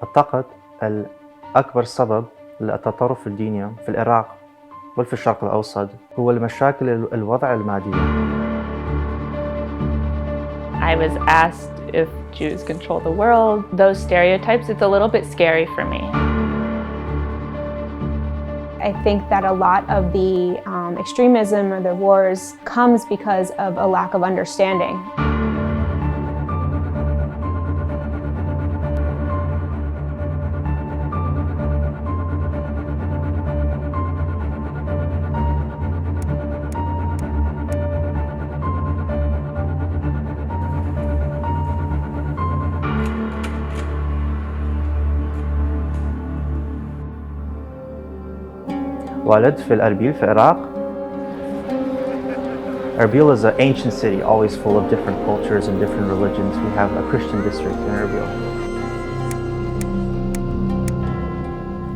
أعتقد الأكبر سبب للتطرف الديني في العراق وفي الشرق الأوسط هو المشاكل الوضع المادية. I was asked if Jews control the world. Those stereotypes, it's a little bit scary for me. I think that a lot of the extremism or the wars comes because of a lack of understanding. ولدت في الأربيل في العراق. Erbil is an ancient city, always full of different cultures and different religions. We have a Christian district in Erbil.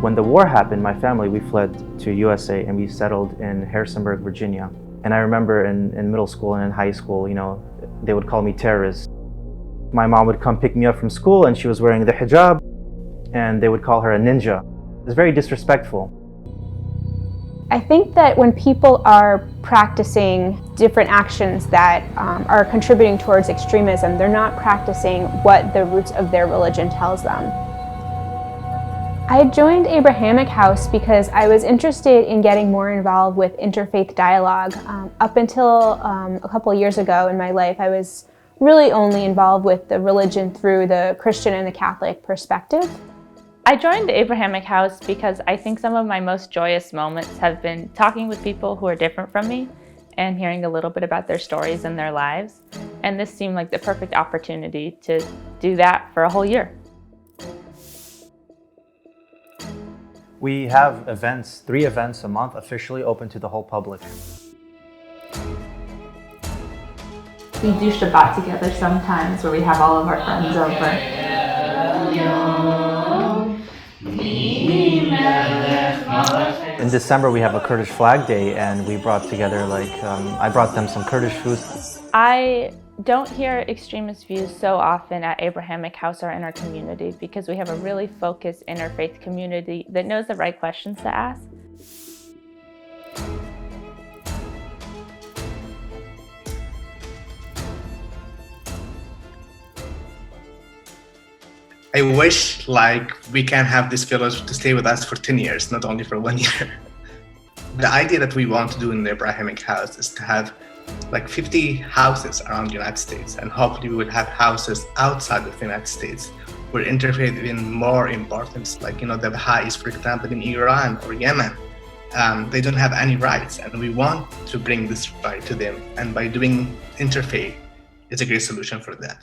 When the war happened, my family, we fled to USA and we settled in Harrisonburg, Virginia. And I remember in middle school and in high school, they would call me terrorist. My mom would come pick me up from school and she was wearing the hijab and they would call her a ninja. It was very disrespectful. I think that when people are practicing different actions that are contributing towards extremism, they're not practicing what the roots of their religion tells them. I joined Abrahamic House because I was interested in getting more involved with interfaith dialogue. Up until a couple of years ago in my life, I was really only involved with the religion through the Christian and the Catholic perspective. I joined the Abrahamic House because I think some of my most joyous moments have been talking with people who are different from me and hearing a little bit about their stories and their lives. And this seemed like the perfect opportunity to do that for a whole year. We have events, 3 events a month, officially open to the whole public. We do Shabbat together sometimes where we have all of our friends over. In December we have a Kurdish flag day and we brought together I brought them some Kurdish food. I don't hear extremist views so often at Abrahamic House or in our community because we have a really focused interfaith community that knows the right questions to ask. I wish we can have this fellows to stay with us for 10 years, not only for 1 year. The idea that we want to do in the Abrahamic House is to have 50 houses around the United States, and hopefully we will have houses outside of the United States where interfaith is even more important. The Baha'is, for example, in Iran or Yemen, they don't have any rights, and we want to bring this right to them. And by doing interfaith, it's a great solution for that.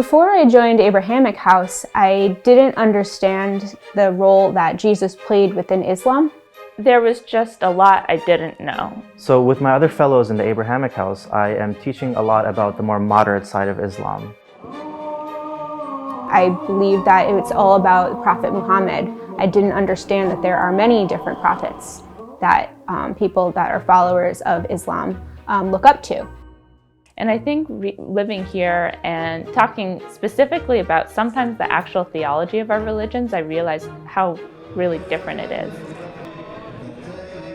Before I joined Abrahamic House, I didn't understand the role that Jesus played within Islam. There was just a lot I didn't know. So with my other fellows in the Abrahamic House, I am teaching a lot about the more moderate side of Islam. I believe that it's all about Prophet Muhammad. I didn't understand that there are many different prophets that people that are followers of Islam look up to. And I think living here and talking specifically about sometimes the actual theology of our religions, I realized how really different it is.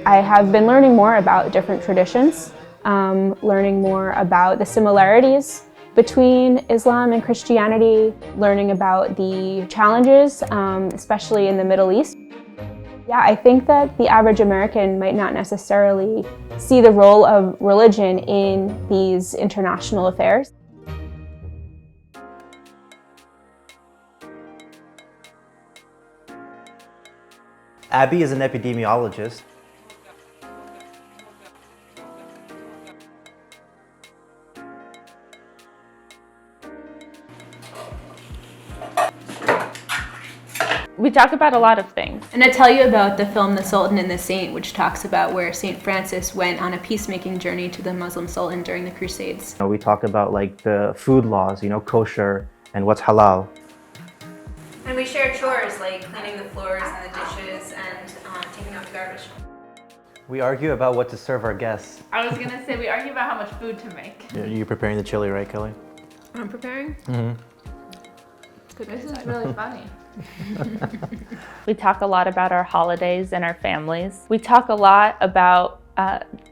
I have been learning more about different traditions, learning more about the similarities between Islam and Christianity, learning about the challenges, especially in the Middle East. Yeah, I think that the average American might not necessarily see the role of religion in these international affairs. Abby is an epidemiologist. We talk about a lot of things. And I tell you about the film The Sultan and the Saint, which talks about where St. Francis went on a peacemaking journey to the Muslim Sultan during the Crusades. We talk about the food laws, kosher and what's halal. And we share chores like cleaning the floors and the dishes and taking out the garbage. We argue about what to serve our guests. I was gonna say we argue about how much food to make. You're preparing the chili, right, Kelly? I'm preparing? Mm-hmm. This is really funny. We talk a lot about our holidays and our families. We talk a lot about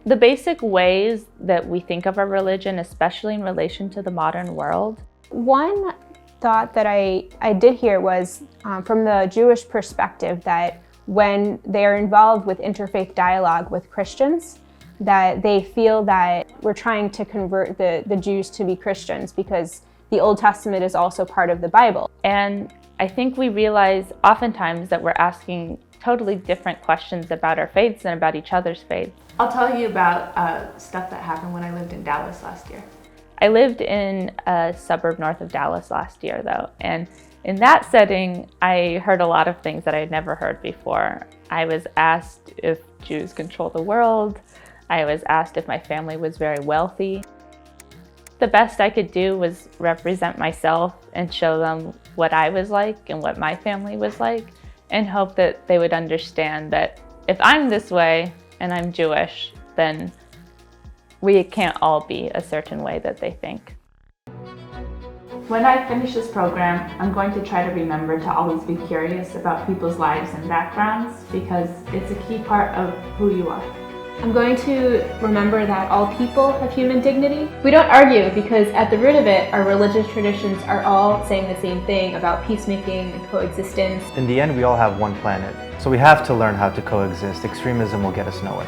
the basic ways that we think of our religion, especially in relation to the modern world. One thought that I did hear was from the Jewish perspective that when they are involved with interfaith dialogue with Christians, that they feel that we're trying to convert the Jews to be Christians because the Old Testament is also part of the Bible. And I think we realize oftentimes that we're asking totally different questions about our faiths and about each other's faiths. I'll tell you about stuff that happened when I lived in Dallas last year. I lived in a suburb north of Dallas last year, though, and in that setting, I heard a lot of things that I had never heard before. I was asked if Jews control the world. I was asked if my family was very wealthy. The best I could do was represent myself and show them what I was like and what my family was like, and hope that they would understand that if I'm this way and I'm Jewish, then we can't all be a certain way that they think. When I finish this program, I'm going to try to remember to always be curious about people's lives and backgrounds because it's a key part of who you are. I'm going to remember that all people have human dignity. We don't argue because at the root of it, our religious traditions are all saying the same thing about peacemaking and coexistence. In the end, we all have one planet, so we have to learn how to coexist. Extremism will get us nowhere.